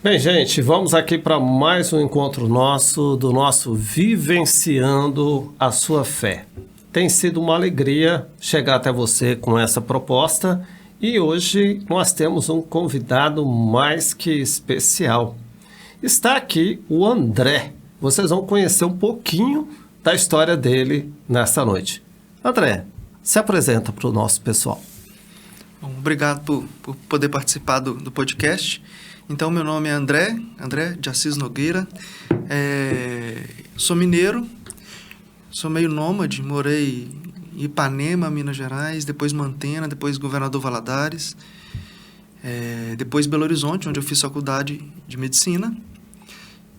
Bem, gente, vamos aqui para mais um encontro do nosso Vivenciando a Sua Fé. Tem sido uma alegria chegar até você com essa proposta e hoje nós temos um convidado mais que especial. Está aqui o André. Vocês vão conhecer um pouquinho da história dele nesta noite. André, se apresenta para o nosso pessoal. Bom, obrigado por poder participar do podcast. Então, meu nome é André de Assis Nogueira, sou mineiro, sou meio nômade, morei em Ipanema, Minas Gerais, depois Mantena, depois Governador Valadares, depois Belo Horizonte, onde eu fiz faculdade de medicina,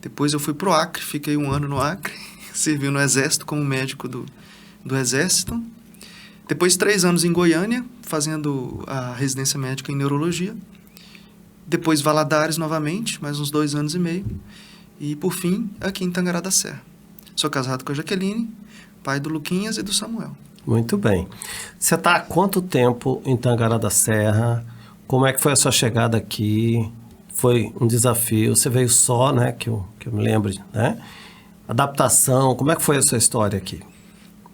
depois eu fui para o Acre, fiquei 1 ano no Acre, servi no Exército como médico do Exército, depois 3 anos em Goiânia, fazendo a residência médica em Neurologia, depois Valadares novamente, mais uns 2 anos e meio. E, por fim, aqui em Tangará da Serra. Sou casado com a Jaqueline, pai do Luquinhas e do Samuel. Muito bem. Você está há quanto tempo em Tangará da Serra? Como é que foi a sua chegada aqui? Foi um desafio? Você veio só, né? Que eu me lembro, né? Adaptação, como é que foi a sua história aqui?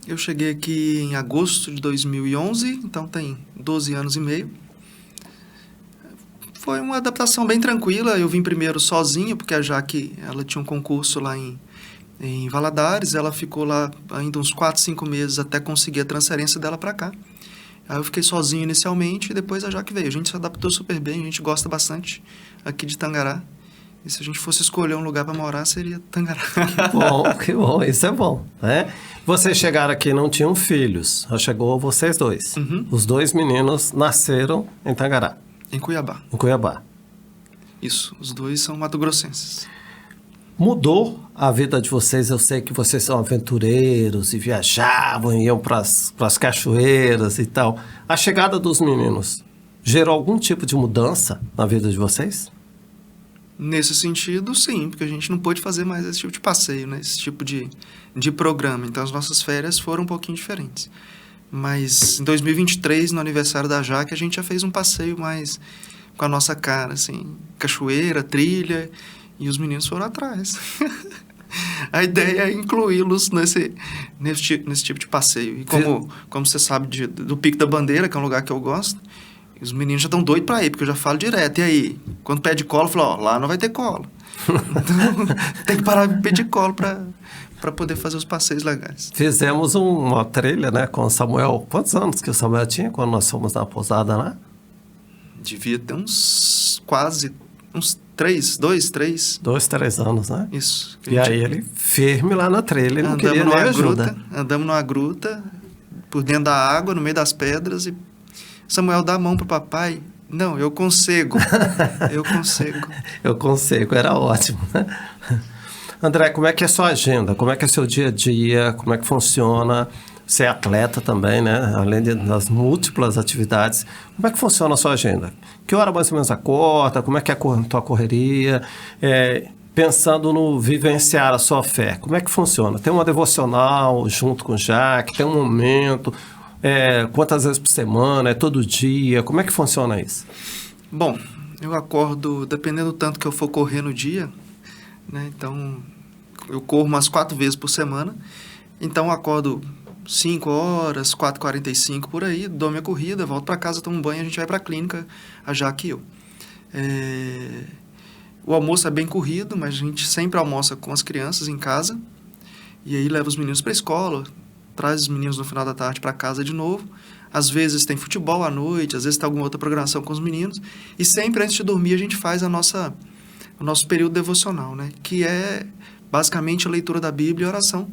Eu cheguei aqui em agosto de 2011, então tem 12 anos e meio. Foi uma adaptação bem tranquila. Eu vim primeiro sozinho, porque a Jaque, ela tinha um concurso lá em Valadares. Ela ficou lá ainda uns 4, 5 meses até conseguir a transferência dela para cá. Aí eu fiquei sozinho inicialmente e depois a Jaque veio. A gente se adaptou super bem, a gente gosta bastante aqui de Tangará. E se a gente fosse escolher um lugar para morar, seria Tangará. Que bom, isso é bom, né? Vocês chegaram aqui e não tinham filhos, só chegou vocês dois. Uhum. Os 2 meninos nasceram em Tangará. Em Cuiabá. Em Cuiabá. Isso, os 2 são mato-grossenses. Mudou a vida de vocês? Eu sei que vocês são aventureiros e viajavam, iam para as cachoeiras e tal. A chegada dos meninos gerou algum tipo de mudança na vida de vocês? Nesse sentido, sim, porque a gente não pôde fazer mais esse tipo de passeio, né? Esse tipo de programa. Então, as nossas férias foram um pouquinho diferentes. Mas em 2023, no aniversário da Jaque, a gente já fez um passeio mais com a nossa cara, assim, cachoeira, trilha, e os meninos foram atrás. A ideia é incluí-los nesse tipo de passeio. E como você sabe do Pico da Bandeira, que é um lugar que eu gosto, os meninos já estão doidos para ir, porque eu já falo direto. E aí, quando pede colo, eu falo, lá não vai ter colo. Então, tem que parar de pedir colo para poder fazer os passeios legais. Fizemos uma trilha, né, com o Samuel. Quantos anos que o Samuel tinha quando nós fomos na pousada, né? Devia ter uns 3. 2, 3 anos, né? Isso. E aí ele firme lá na trilha, ele não queria nem ajuda. Andamos numa gruta, por dentro da água, no meio das pedras, e Samuel dá a mão pro papai. Não, eu consigo. Eu consigo, era ótimo, né? André, como é que é a sua agenda? Como é que é o seu dia a dia? Como é que funciona? Você é atleta também, né? Além das múltiplas atividades. Como é que funciona a sua agenda? Que hora mais ou menos acorda? Como é que é a tua correria? Pensando no vivenciar a sua fé, como é que funciona? Tem uma devocional junto com o Jaque? Tem um momento? Quantas vezes por semana? É todo dia? Como é que funciona isso? Bom, eu acordo, dependendo do tanto que eu for correr no dia, né? Então, eu corro umas 4 vezes por semana. Então, eu acordo 5 horas, 4h45 por aí, dou minha corrida, volto para casa, tomo um banho, a gente vai para a clínica, a Jaque e eu. O almoço é bem corrido, mas a gente sempre almoça com as crianças em casa. E aí leva os meninos para a escola, traz os meninos no final da tarde para casa de novo. Às vezes tem futebol à noite, às vezes tem alguma outra programação com os meninos. E sempre antes de dormir a gente faz o nosso período devocional, né? Que é basicamente a leitura da Bíblia e oração.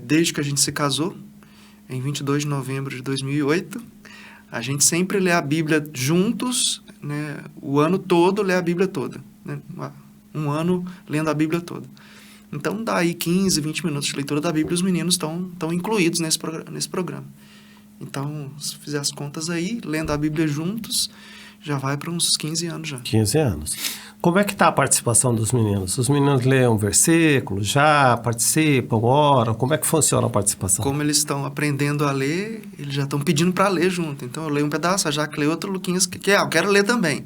Desde que a gente se casou, em 22 de novembro de 2008, a gente sempre lê a Bíblia juntos, né? O ano todo lê a Bíblia toda, né? Um ano lendo a Bíblia toda. Então dá aí 15, 20 minutos de leitura da Bíblia, os meninos estão incluídos nesse programa. Então, se fizer as contas aí, lendo a Bíblia juntos, já vai para uns 15 anos já. 15 anos. Como é que está a participação dos meninos? Os meninos leem um versículo, já participam, oram? Como é que funciona a participação? Como eles estão aprendendo a ler, eles já estão pedindo para ler junto. Então eu leio um pedaço, a Jaque lê outro, o Luquinhas eu quero ler também.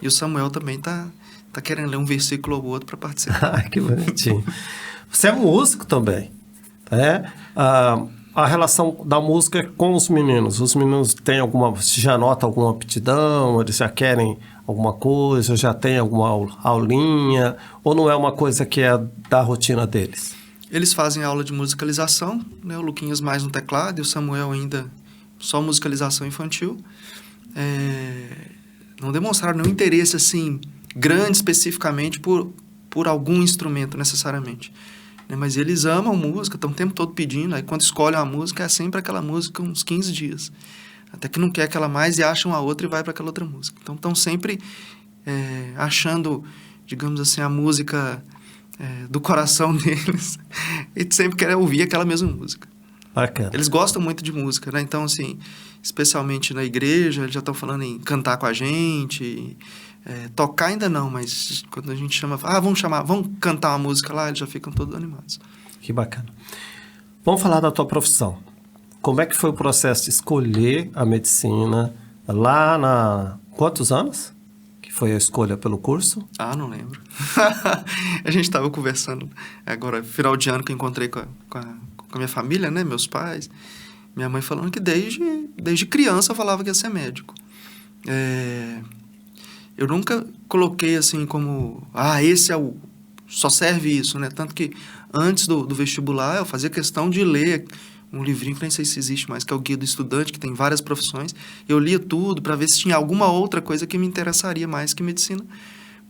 E o Samuel também tá querendo ler um versículo ou outro para participar. Que bonitinho. Você é músico também, né? A relação da música com os meninos têm já notam alguma aptidão, eles já querem alguma coisa, já tem alguma aulinha, ou não é uma coisa que é da rotina deles? Eles fazem aula de musicalização, né? O Luquinhas mais no teclado e o Samuel ainda só musicalização infantil. Não demonstraram nenhum interesse assim grande especificamente por algum instrumento necessariamente, né? Mas eles amam música, estão o tempo todo pedindo, aí quando escolhem a música é sempre aquela música uns 15 dias, até que não quer aquela mais e acham a outra e vai para aquela outra música. Então estão sempre achando, digamos assim, a música do coração deles e sempre querem ouvir aquela mesma música. Bacana. Eles gostam muito de música, né? Então, assim, especialmente na igreja, eles já estão falando em cantar com a gente. Tocar ainda não, mas quando a gente chama, vamos cantar uma música lá, eles já ficam todos animados. Que bacana. Vamos falar da tua profissão. Como é que foi o processo de escolher a medicina lá quantos anos que foi a escolha pelo curso? Não lembro. A gente estava conversando agora, final de ano que eu encontrei com a minha família, né, meus pais, minha mãe falando que desde criança eu falava que ia ser médico. Eu nunca coloquei assim como, esse só serve isso, né? Tanto que antes do vestibular eu fazia questão de ler um livrinho que nem sei se existe mais, que é o Guia do Estudante, que tem várias profissões. Eu lia tudo para ver se tinha alguma outra coisa que me interessaria mais que medicina.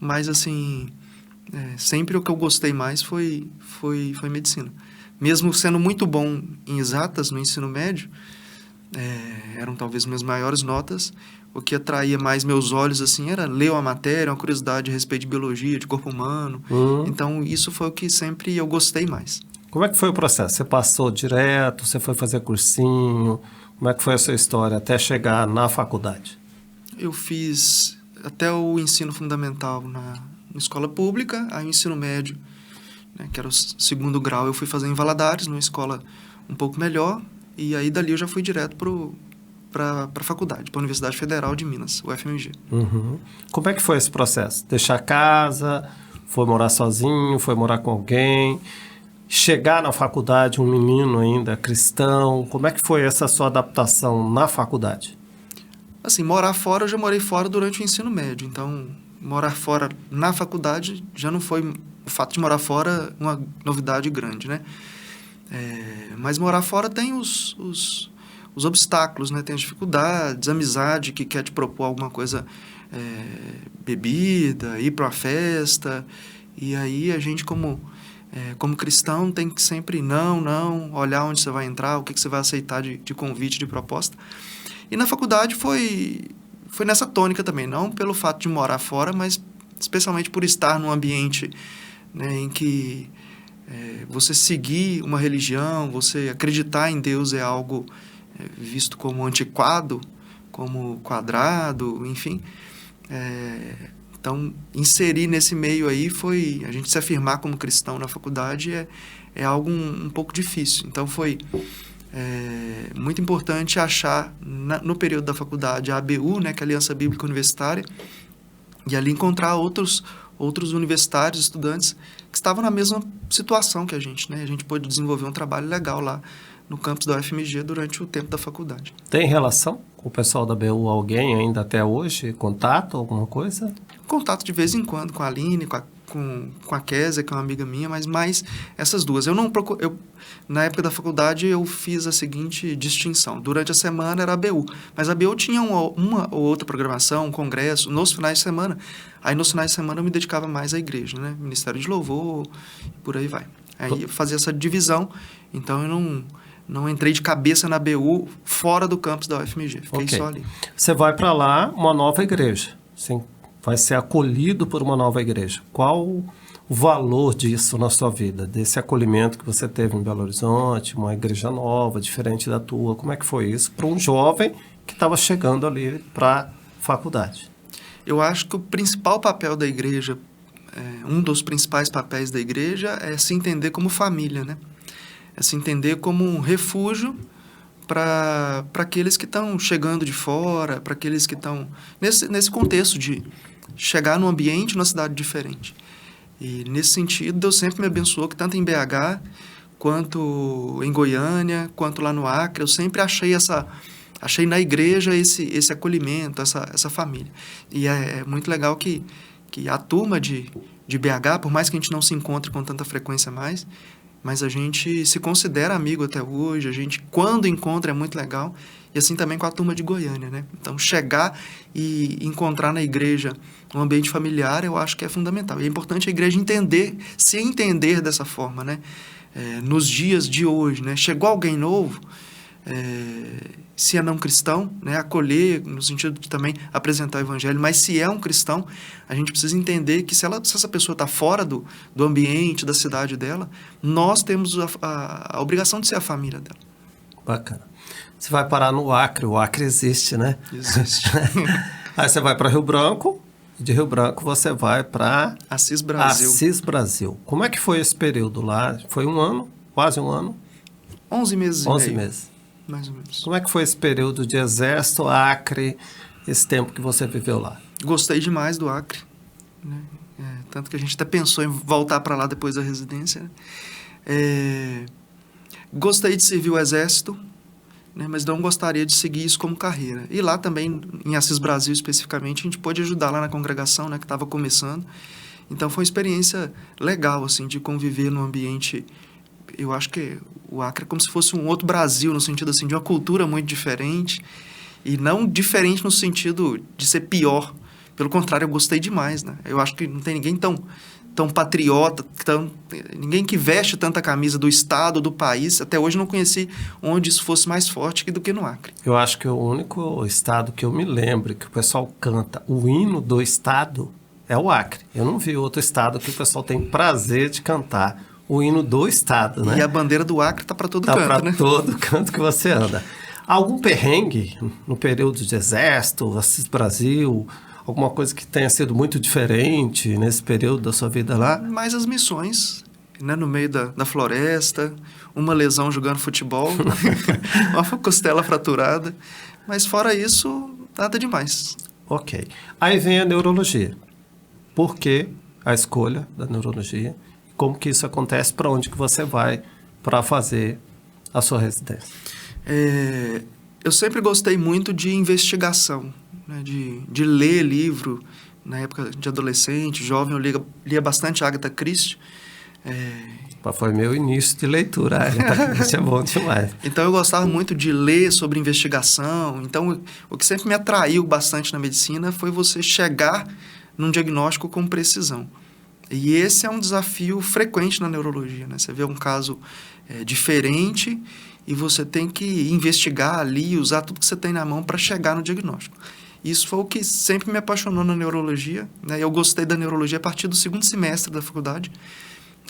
Mas, assim, sempre o que eu gostei mais foi medicina. Mesmo sendo muito bom em exatas no ensino médio, eram talvez minhas maiores notas, o que atraía mais meus olhos assim era ler uma matéria, uma curiosidade a respeito de biologia, de corpo humano. Então, isso foi o que sempre eu gostei mais. Como é que foi o processo? Você passou direto, você foi fazer cursinho? Como é que foi a sua história até chegar na faculdade? Eu fiz até o ensino fundamental na escola pública, aí o ensino médio, né, que era o segundo grau, eu fui fazer em Valadares, numa escola um pouco melhor, e aí dali eu já fui direto para a faculdade, para a Universidade Federal de Minas, UFMG. Uhum. Como é que foi esse processo? Deixar a casa, foi morar sozinho, foi morar com alguém, chegar na faculdade, um menino ainda cristão, como é que foi essa sua adaptação na faculdade? Assim, morar fora, eu já morei fora durante o ensino médio, então morar fora na faculdade já não foi, o fato de morar fora, uma novidade grande, né? Mas morar fora tem os obstáculos, né? Tem as dificuldades, amizade que quer te propor alguma coisa, bebida, ir para uma festa, e aí a gente como cristão tem que sempre não, olhar onde você vai entrar, o que você vai aceitar de convite, de proposta. E na faculdade foi nessa tônica também, não pelo fato de morar fora, mas especialmente por estar num ambiente, né, em que você seguir uma religião, você acreditar em Deus é algo visto como antiquado, como quadrado, enfim. Então, inserir nesse meio aí a gente se afirmar como cristão na faculdade é algo um pouco difícil. Então, foi muito importante achar no período da faculdade a ABU, né, que é a Aliança Bíblica Universitária, e ali encontrar outros universitários, estudantes que estavam na mesma situação que a gente, né? A gente pôde desenvolver um trabalho legal lá no campus da UFMG durante o tempo da faculdade. Tem relação com o pessoal da ABU? Alguém ainda até hoje? Contato, alguma coisa? Contato de vez em quando com a Aline, com a Kézia, que é uma amiga minha, mas mais essas duas. Na época da faculdade, eu fiz a seguinte distinção. Durante a semana era a ABU, mas a ABU tinha uma ou outra programação, um congresso, nos finais de semana. Aí, nos finais de semana, eu me dedicava mais à igreja, né? Ministério de Louvor, por aí vai. Aí, eu fazia essa divisão, então eu não entrei de cabeça na ABU fora do campus da UFMG. Fiquei só ali. Você vai para lá, uma nova igreja. Sim. Vai ser acolhido por uma nova igreja. Qual o valor disso na sua vida? Desse acolhimento que você teve em Belo Horizonte, uma igreja nova, diferente da tua. Como é que foi isso para um jovem que estava chegando ali para faculdade? Eu acho que o principal papel da igreja, um dos principais papéis da igreja é se entender como família, né? É se entender como um refúgio para aqueles que estão chegando de fora, para aqueles que estão nesse contexto de chegar num ambiente, numa cidade diferente. E, nesse sentido, Deus sempre me abençoou que tanto em BH, quanto em Goiânia, quanto lá no Acre, eu sempre achei na igreja esse acolhimento, essa família. E é muito legal que a turma de BH, por mais que a gente não se encontre com tanta frequência mais, mas a gente se considera amigo até hoje, a gente, quando encontra, é muito legal. E assim também com a turma de Goiânia, né? Então, chegar e encontrar na igreja um ambiente familiar, eu acho que é fundamental. E é importante a igreja se entender dessa forma, né? Nos dias de hoje, né? Chegou alguém novo, se é não cristão, né? Acolher, no sentido de também apresentar o evangelho, mas se é um cristão, a gente precisa entender que se essa pessoa está fora do ambiente, da cidade dela, nós temos a obrigação de ser a família dela. Bacana. Você vai parar no Acre, o Acre existe, né? Existe. Aí você vai para Rio Branco, e de Rio Branco você vai para Assis Brasil. Assis Brasil. Como é que foi esse período lá? Foi um ano? Quase um ano? 11 meses 11 e meio. meses. Mais ou menos. Como é que foi esse período de exército, Acre, esse tempo que você viveu lá? Gostei demais do Acre, né? Tanto que a gente até pensou em voltar para lá depois da residência, né? Gostei de servir o exército, né? Mas não gostaria de seguir isso como carreira. E lá também, em Assis Brasil especificamente, a gente pôde ajudar lá na congregação, né? Que estava começando. Então foi uma experiência legal, assim, de conviver num ambiente. Eu acho que o Acre é como se fosse um outro Brasil, no sentido assim, de uma cultura muito diferente. E não diferente no sentido de ser pior. Pelo contrário, eu gostei demais, né? Eu acho que não tem ninguém tão patriota, ninguém que veste tanta camisa do estado, do país. Até hoje não conheci onde isso fosse mais forte do que no Acre. Eu acho que o único estado que eu me lembro que o pessoal canta o hino do estado é o Acre. Eu não vi outro estado que o pessoal tem prazer de cantar o hino do estado, né? E a bandeira do Acre tá para todo canto, né? Tá para todo canto que você anda. Algum perrengue no período de exército, Assis Brasil, alguma coisa que tenha sido muito diferente nesse período da sua vida lá? Mais as missões, né? No meio da floresta, uma lesão jogando futebol, uma costela fraturada. Mas fora isso, nada demais. Ok. Aí vem a neurologia. Por que a escolha da neurologia? Como que isso acontece? Para onde que você vai para fazer a sua residência? Eu sempre gostei muito de investigação, né? De ler livro. Na época de adolescente, jovem, eu lia bastante Agatha Christie. Foi meu início de leitura. Agatha Christie é bom demais. Então, eu gostava muito de ler sobre investigação. Então, o que sempre me atraiu bastante na medicina foi você chegar num diagnóstico com precisão. E esse é um desafio frequente na neurologia, né? Você vê um caso diferente e você tem que investigar ali, usar tudo que você tem na mão para chegar no diagnóstico. Isso foi o que sempre me apaixonou na neurologia, né? Eu gostei da neurologia a partir do segundo semestre da faculdade,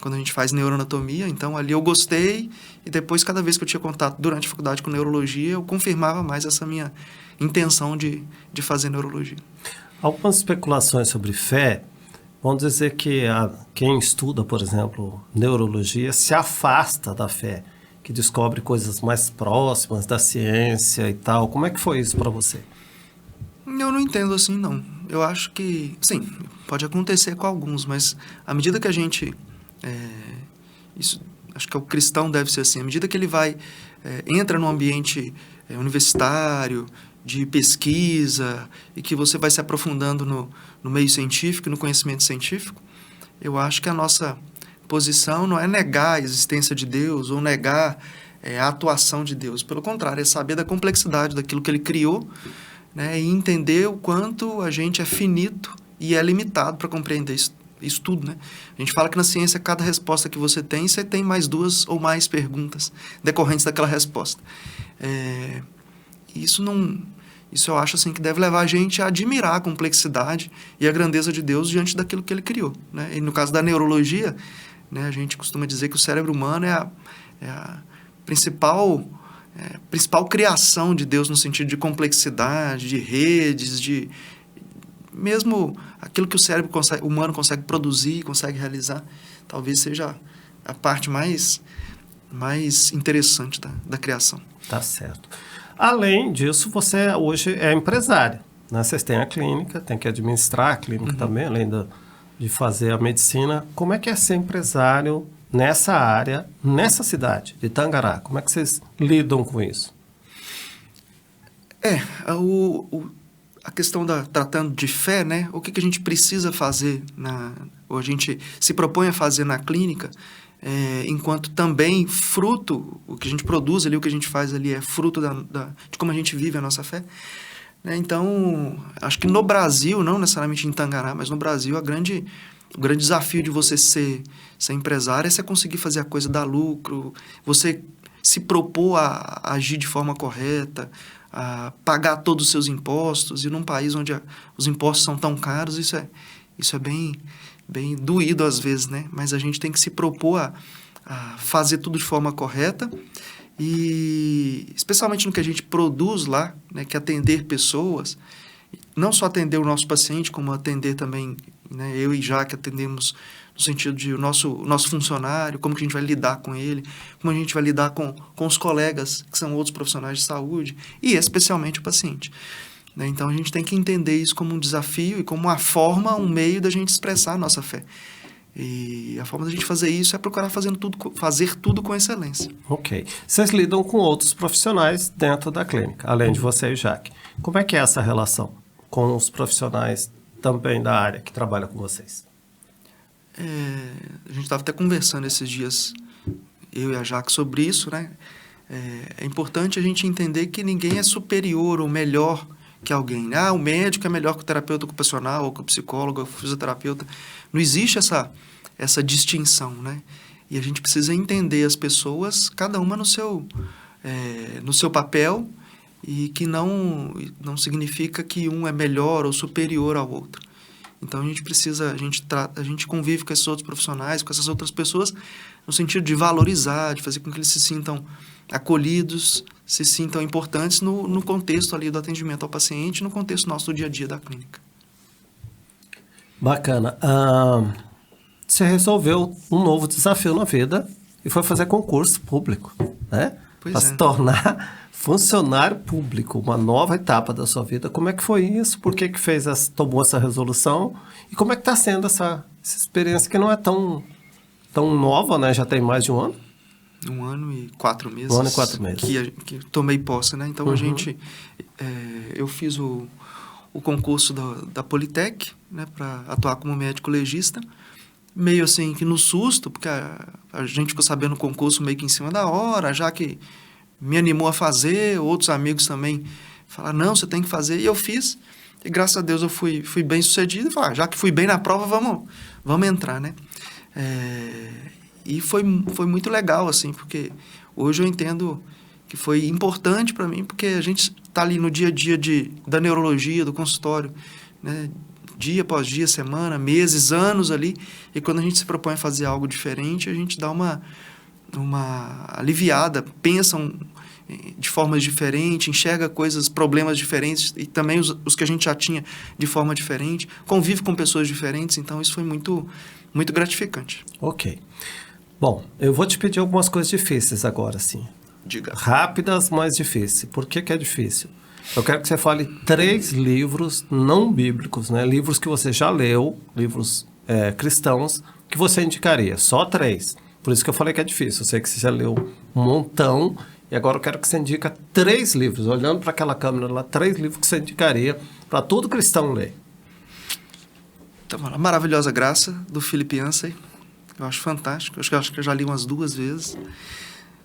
quando a gente faz neuroanatomia. Então, ali eu gostei e depois, cada vez que eu tinha contato durante a faculdade com neurologia, eu confirmava mais essa minha intenção de fazer neurologia. Algumas especulações sobre fé vão dizer que quem estuda, por exemplo, neurologia, se afasta da fé, que descobre coisas mais próximas da ciência e tal. Como é que foi isso para você? Eu não entendo assim, não. Eu acho que, sim, pode acontecer com alguns, mas à medida que a gente... isso, acho que o cristão deve ser assim. À medida que ele entra num ambiente universitário, de pesquisa, e que você vai se aprofundando no meio científico, no conhecimento científico, eu acho que a nossa posição não é negar a existência de Deus ou negar a atuação de Deus. Pelo contrário, é saber da complexidade daquilo que Ele criou, né, e entender o quanto a gente é finito e é limitado para compreender isso tudo, né? A gente fala que na ciência, cada resposta que você tem mais 2 ou mais perguntas decorrentes daquela resposta. Isso eu acho assim que deve levar a gente a admirar a complexidade e a grandeza de Deus diante daquilo que Ele criou, né? E no caso da neurologia, né, a gente costuma dizer que o cérebro humano é a principal principal criação de Deus no sentido de complexidade, de redes, de mesmo aquilo que o cérebro humano consegue produzir, consegue realizar, talvez seja a parte mais interessante da criação. Tá certo. Além disso, você hoje é empresário, né? Vocês têm a clínica, tem que administrar a clínica também, além de fazer a medicina. Como é que é ser empresário nessa área, nessa cidade de Tangará? Como é que vocês lidam com isso? A questão tratando de fé, né? O que a gente precisa fazer, ou a gente se propõe a fazer na clínica, enquanto também fruto, o que a gente produz ali, o que a gente faz ali é fruto de como a gente vive a nossa fé. Né? Então, acho que no Brasil, não necessariamente em Tangará, mas no Brasil, o grande desafio de você ser empresário é você conseguir fazer a coisa dar lucro, você se propor a agir de forma correta, a pagar todos os seus impostos, e num país onde os impostos são tão caros, isso é bem doído às vezes, né? Mas a gente tem que se propor a fazer tudo de forma correta, e especialmente no que a gente produz lá, né, que é atender pessoas, não só atender o nosso paciente, como atender também, né, eu e Jaque atendemos no sentido de o nosso funcionário, como que a gente vai lidar com ele, como a gente vai lidar com os colegas, que são outros profissionais de saúde, e especialmente o paciente. Né? Então, a gente tem que entender isso como um desafio e como uma forma, um meio da gente expressar a nossa fé. E a forma da gente fazer isso é procurar fazer tudo com excelência. Ok. Vocês lidam com outros profissionais dentro da clínica, além de você e Jaque. Como é que é essa relação com os profissionais também da área que trabalham com vocês? A gente estava até conversando esses dias, eu e a Jaque, sobre isso, né? É importante a gente entender que ninguém é superior ou melhor que alguém. O médico é melhor que o terapeuta ocupacional, ou que o psicólogo, ou que o fisioterapeuta. Não existe essa distinção, né? E a gente precisa entender as pessoas, cada uma no seu papel, e que não significa que um é melhor ou superior ao outro. Então, a gente convive com esses outros profissionais, com essas outras pessoas, no sentido de valorizar, de fazer com que eles se sintam acolhidos, se sintam importantes no contexto ali do atendimento ao paciente, no contexto nosso do dia a dia da clínica. Bacana. Você resolveu um novo desafio na vida e foi fazer concurso público, né? Para se tornar funcionário público, uma nova etapa da sua vida. Como é que foi isso? Por que tomou essa resolução? E como é que está sendo essa experiência que não é tão nova, né? Já tem mais de um ano? 1 ano e 4 meses. 1 ano e 4 meses. Que tomei posse, né? Então, eu fiz o concurso da Politec, né? Para atuar como médico legista. Meio assim que no susto, porque a gente ficou sabendo o concurso meio que em cima da hora, já que me animou a fazer, outros amigos também falaram, não, você tem que fazer, e eu fiz, e graças a Deus eu fui bem sucedido, e falei, já que fui bem na prova, vamos entrar, né? E foi muito legal, assim, porque hoje eu entendo que foi importante para mim, porque a gente está ali no dia a dia da neurologia, do consultório, né? Dia após dia, semana, meses, anos ali, e quando a gente se propõe a fazer algo diferente, a gente dá uma aliviada, pensa de formas diferentes, enxerga problemas diferentes, e também os que a gente já tinha de forma diferente, convive com pessoas diferentes, então isso foi muito, muito gratificante. Ok. Bom, eu vou te pedir algumas coisas difíceis agora, sim. Diga. Rápidas, mas difíceis. Por que é difícil? Eu quero que você fale 3 livros não bíblicos, né? Livros que você já leu, livros cristãos, que você indicaria. Só 3. Por isso que eu falei que é difícil. Eu sei que você já leu um montão, e agora eu quero que você indica 3 livros. Olhando para aquela câmera lá, 3 livros que você indicaria para todo cristão ler. Então, A Maravilhosa Graça, do Philip Yancey. Eu acho fantástico. Acho que eu já li umas 2 vezes.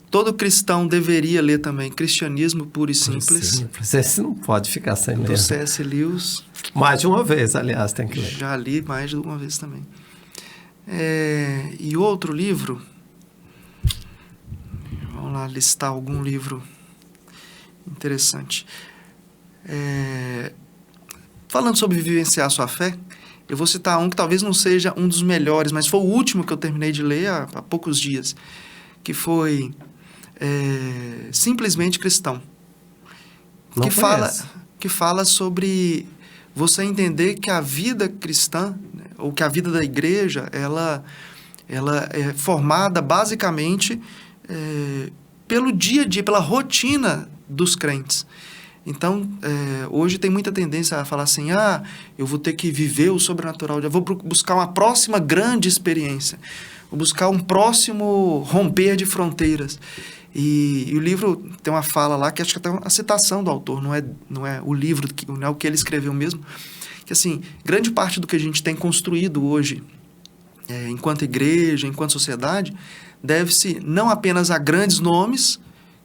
Todo cristão deveria ler também Cristianismo Puro e Simples. Esse não pode ficar sem ler. Do C.S. Lewis. Mais de uma vez, aliás, tem que ler. Já li mais de uma vez também. E outro livro... Vamos lá listar algum livro interessante. Falando sobre vivenciar a sua fé, eu vou citar um que talvez não seja um dos melhores, mas foi o último que eu terminei de ler há poucos dias, que foi Simplesmente Cristão. Não conheço. Que fala sobre você entender que a vida cristã, né, ou que a vida da igreja, ela é formada basicamente pelo dia a dia, pela rotina dos crentes. Então, hoje tem muita tendência a falar assim, eu vou ter que viver o sobrenatural, eu vou buscar uma próxima grande experiência, vou buscar um próximo romper de fronteiras. E o livro tem uma fala lá, que acho que até uma citação do autor, não é o livro, não é o que ele escreveu mesmo, que assim, grande parte do que a gente tem construído hoje, enquanto igreja, enquanto sociedade, deve-se não apenas a grandes nomes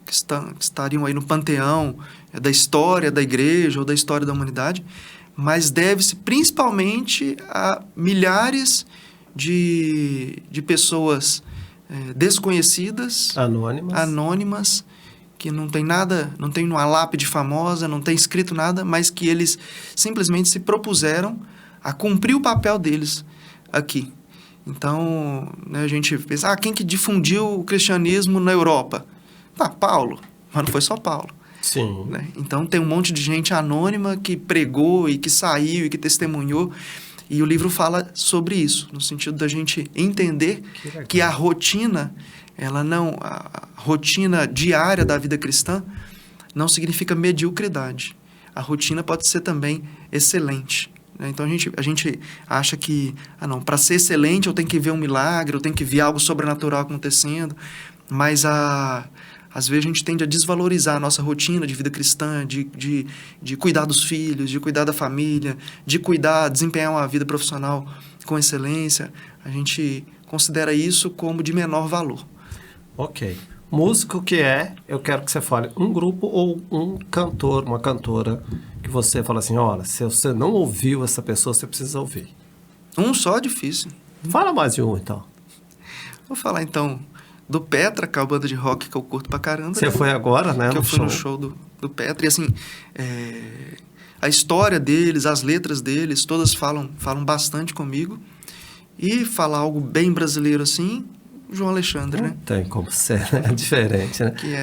que estariam aí no panteão da história da igreja ou da história da humanidade, mas deve-se principalmente a milhares de pessoas desconhecidas, anônimas, que não tem nada, não tem uma lápide famosa, não tem escrito nada, mas que eles simplesmente se propuseram a cumprir o papel deles aqui. Então, né, a gente pensa, quem que difundiu o cristianismo na Europa? Paulo, mas não foi só Paulo. Sim. Né? Então, tem um monte de gente anônima que pregou e que saiu e que testemunhou. E o livro fala sobre isso, no sentido da gente entender que a rotina, a rotina diária da vida cristã não significa mediocridade. A rotina pode ser também excelente. Né? Então a gente acha que, para ser excelente eu tenho que ver um milagre, eu tenho que ver algo sobrenatural acontecendo, mas às vezes a gente tende a desvalorizar a nossa rotina de vida cristã, de cuidar dos filhos, de cuidar da família, de desempenhar uma vida profissional com excelência. A gente considera isso como de menor valor. Ok. Músico eu quero que você fale um grupo ou um cantor, uma cantora, que você fala assim, olha, se você não ouviu essa pessoa, você precisa ouvir. Um só é difícil. Fala mais de um, então. Vou falar, então, do Petra, que é a banda de rock que eu curto pra caramba. Você foi agora, né? Que eu fui no show do Petra. E assim, a história deles, as letras deles, todas falam bastante comigo. E falar algo bem brasileiro assim, João Alexandre, né? Tem como ser, né? É diferente, né? Que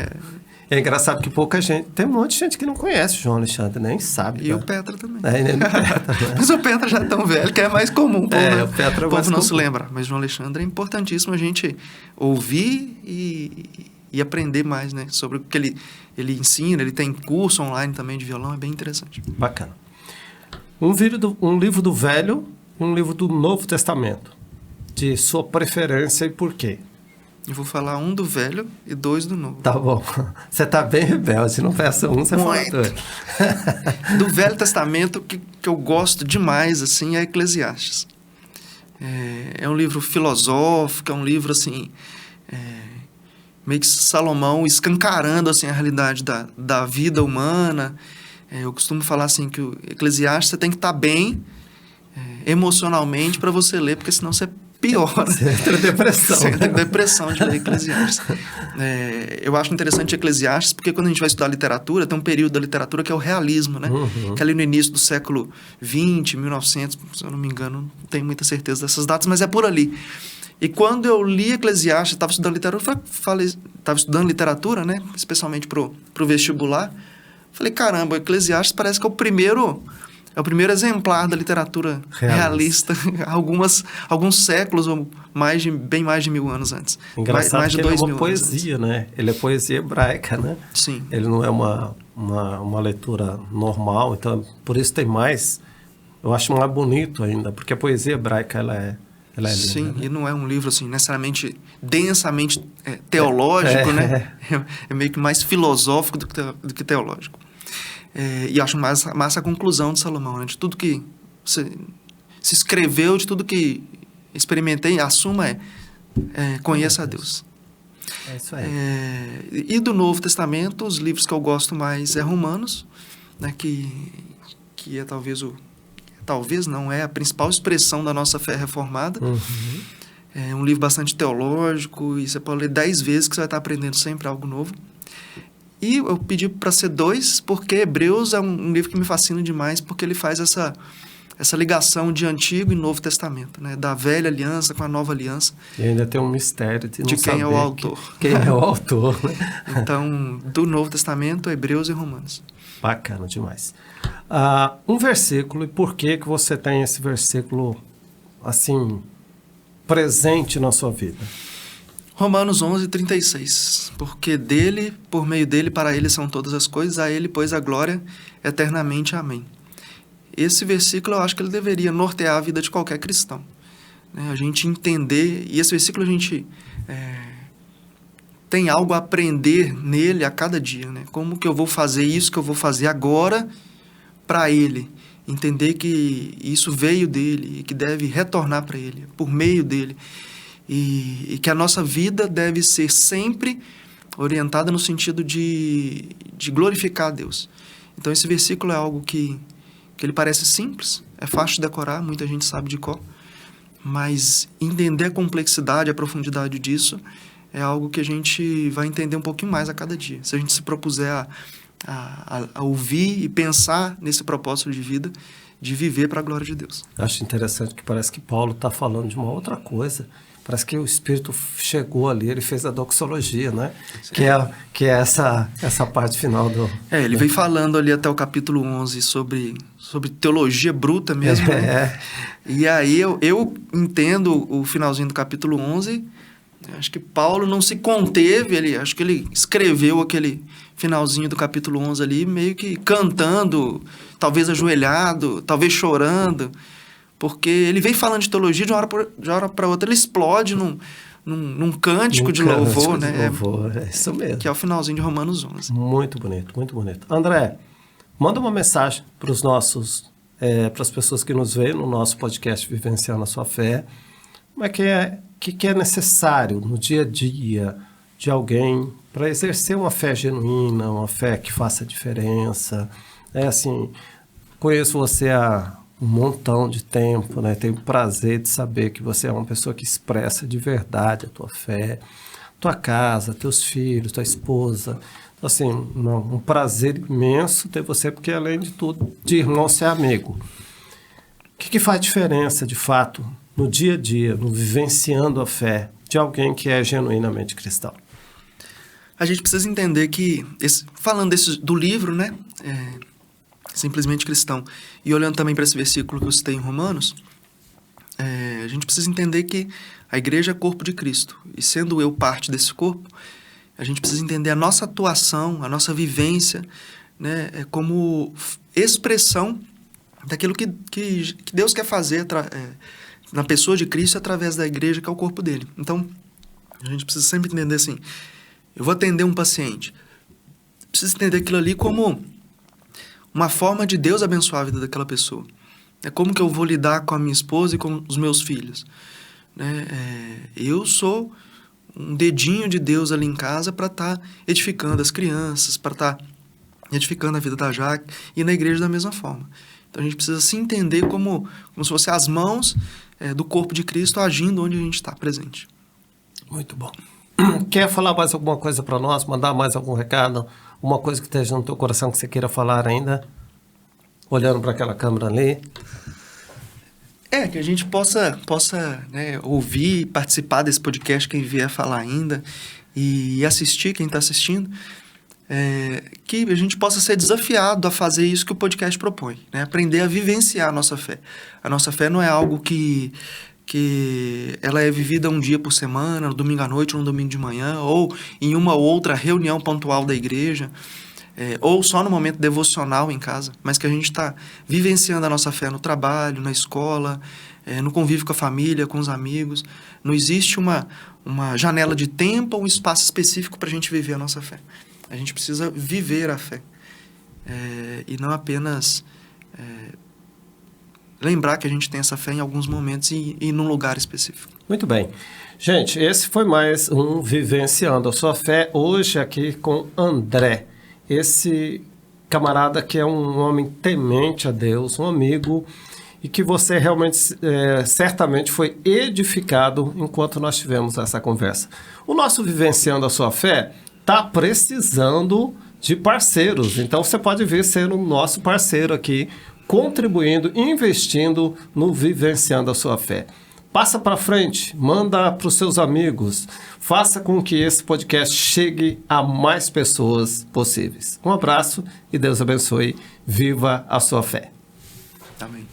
é engraçado que pouca gente... Tem um monte de gente que não conhece o João Alexandre, nem sabe. E o Petra também. Nem o Petra, né? Mas o Petra já é tão velho que é mais comum. O Petra o povo não se lembra. Mas João Alexandre é importantíssimo a gente ouvir e aprender mais, né? Sobre o que ele ensina. Ele tem curso online também de violão, é bem interessante. Bacana. Um livro do Velho e um livro do Novo Testamento. De sua preferência e por quê? Eu vou falar um do Velho e 2 do Novo. Tá bom. Você tá bem rebelde. Não peça um, você fala dois. Do Velho Testamento, que eu gosto demais, assim, é Eclesiastes. É um livro filosófico, é um livro, assim, meio que Salomão escancarando, assim, a realidade da vida humana. Eu costumo falar, assim, que o Eclesiastes você tem que estar bem emocionalmente para você ler, porque senão você piora. Você entra em depressão. Você entra em depressão de ler Eclesiastes. Eu acho interessante Eclesiastes, porque quando a gente vai estudar literatura, tem um período da literatura que é o realismo, né? Uhum. Que é ali no início do século XX, 1900, se eu não me engano, não tenho muita certeza dessas datas, mas é por ali. E quando eu li Eclesiastes, estava estudando literatura, né? Especialmente pro vestibular. Falei, caramba, Eclesiastes parece que é o primeiro exemplar da literatura realista, alguns séculos ou bem mais de 1000 anos antes. Engraçado mais de que ele é 2000 uma poesia, né? Ele é poesia hebraica, né? Sim. Ele não é uma leitura normal, então por isso tem mais... Eu acho mais bonito ainda, porque a poesia hebraica, ela é linda. Sim, né? E não é um livro assim, necessariamente densamente teológico, né? É meio que mais filosófico do que teológico. E acho massa a conclusão de Salomão, né? De tudo que se escreveu, de tudo que experimentei, a suma conheça a Deus. É isso aí. E do Novo Testamento, os livros que eu gosto mais é Romanos, né? Que é talvez não é a principal expressão da nossa fé reformada. Uhum. É um livro bastante teológico, e você pode ler 10 vezes que você vai estar aprendendo sempre algo novo. E eu pedi para ser 2, porque Hebreus é um livro que me fascina demais, porque ele faz essa essa ligação de Antigo e Novo Testamento, né? Da velha aliança com a nova aliança. E ainda tem um mistério de não quem saber é o autor. Quem é o autor, né? Então, do Novo Testamento, Hebreus e Romanos. Bacana demais. Um versículo, e por que você tem esse versículo, assim, presente na sua vida? Romanos 11:36. Porque dele, por meio dele, para ele são todas as coisas, a ele, pois, a glória eternamente. Amém. Esse versículo, eu acho que ele deveria nortear a vida de qualquer cristão, né? A gente entender, e esse versículo a gente tem algo a aprender nele a cada dia, né? Como que eu vou fazer isso que eu vou fazer agora para ele? Entender que isso veio dele e que deve retornar para ele, por meio dele. E que a nossa vida deve ser sempre orientada no sentido de glorificar a Deus. Então esse versículo é algo que ele parece simples, é fácil de decorar, muita gente sabe de cor, mas entender a complexidade, a profundidade disso é algo que a gente vai entender um pouquinho mais a cada dia. Se a gente se propuser a ouvir e pensar nesse propósito de vida, de viver para a glória de Deus. Acho interessante que parece que Paulo está falando de uma outra coisa. Parece que o Espírito chegou ali, ele fez a doxologia, né? Que é essa parte final do... Ele vem falando ali até o capítulo 11 sobre teologia bruta mesmo, né? E aí eu entendo o finalzinho do capítulo 11, acho que Paulo não se conteve, acho que ele escreveu aquele finalzinho do capítulo 11 ali, meio que cantando, talvez ajoelhado, talvez chorando, porque ele vem falando de teologia de uma hora para outra, ele explode num cântico de louvor, né? É isso mesmo. Que é o finalzinho de Romanos 11. Muito bonito, muito bonito. André, manda uma mensagem para os nossos, para as pessoas que nos veem no nosso podcast Vivenciando a Sua Fé. Como é que é necessário no dia a dia de alguém para exercer uma fé genuína, uma fé que faça diferença? Conheço você há um montão de tempo, né? Tenho o prazer de saber que você é uma pessoa que expressa de verdade a tua fé, tua casa, teus filhos, tua esposa. Então, assim, um prazer imenso ter você, porque além de tudo, de irmão ser amigo. O que faz diferença, de fato, no dia a dia, no vivenciando a fé de alguém que é genuinamente cristão? A gente precisa entender que, falando do livro, né? Simplesmente cristão, e olhando também para esse versículo que eu citei em Romanos, a gente precisa entender que a igreja é corpo de Cristo, e sendo eu parte desse corpo, a gente precisa entender a nossa atuação, a nossa vivência, né, como expressão daquilo que Deus quer fazer na pessoa de Cristo através da igreja, que é o corpo dele. Então, a gente precisa sempre entender assim, eu vou atender um paciente, preciso entender aquilo ali como uma forma de Deus abençoar a vida daquela pessoa. É como que eu vou lidar com a minha esposa e com os meus filhos, né? Eu sou um dedinho de Deus ali em casa para estar edificando as crianças, para estar edificando a vida da Jaque, e na igreja da mesma forma. Então a gente precisa se entender como se fossem as mãos do corpo de Cristo agindo onde a gente está presente. Muito bom. Quer falar mais alguma coisa para nós? Mandar mais algum recado? Uma coisa que esteja no teu coração que você queira falar ainda? Olhando para aquela câmera ali. Que a gente possa né, ouvir e participar desse podcast, quem vier falar ainda, e assistir, quem está assistindo, que a gente possa ser desafiado a fazer isso que o podcast propõe, né? Aprender a vivenciar a nossa fé. A nossa fé não é algo que ela é vivida um dia por semana, no domingo à noite ou no domingo de manhã, ou em uma ou outra reunião pontual da igreja, ou só no momento devocional em casa, mas que a gente está vivenciando a nossa fé no trabalho, na escola, no convívio com a família, com os amigos. Não existe uma janela de tempo ou um espaço específico para a gente viver a nossa fé. A gente precisa viver a fé, e não apenas lembrar que a gente tem essa fé em alguns momentos e num lugar específico. Muito bem. Gente, esse foi mais um Vivenciando a Sua Fé, hoje aqui com André, esse camarada que é um homem temente a Deus, um amigo, e que você realmente, certamente foi edificado enquanto nós tivemos essa conversa. O nosso Vivenciando a Sua Fé está precisando de parceiros, então você pode vir ser o nosso parceiro aqui contribuindo, investindo no Vivenciando a Sua Fé. Passa para frente, manda para os seus amigos, faça com que esse podcast chegue a mais pessoas possíveis. Um abraço e Deus abençoe. Viva a sua fé. Amém.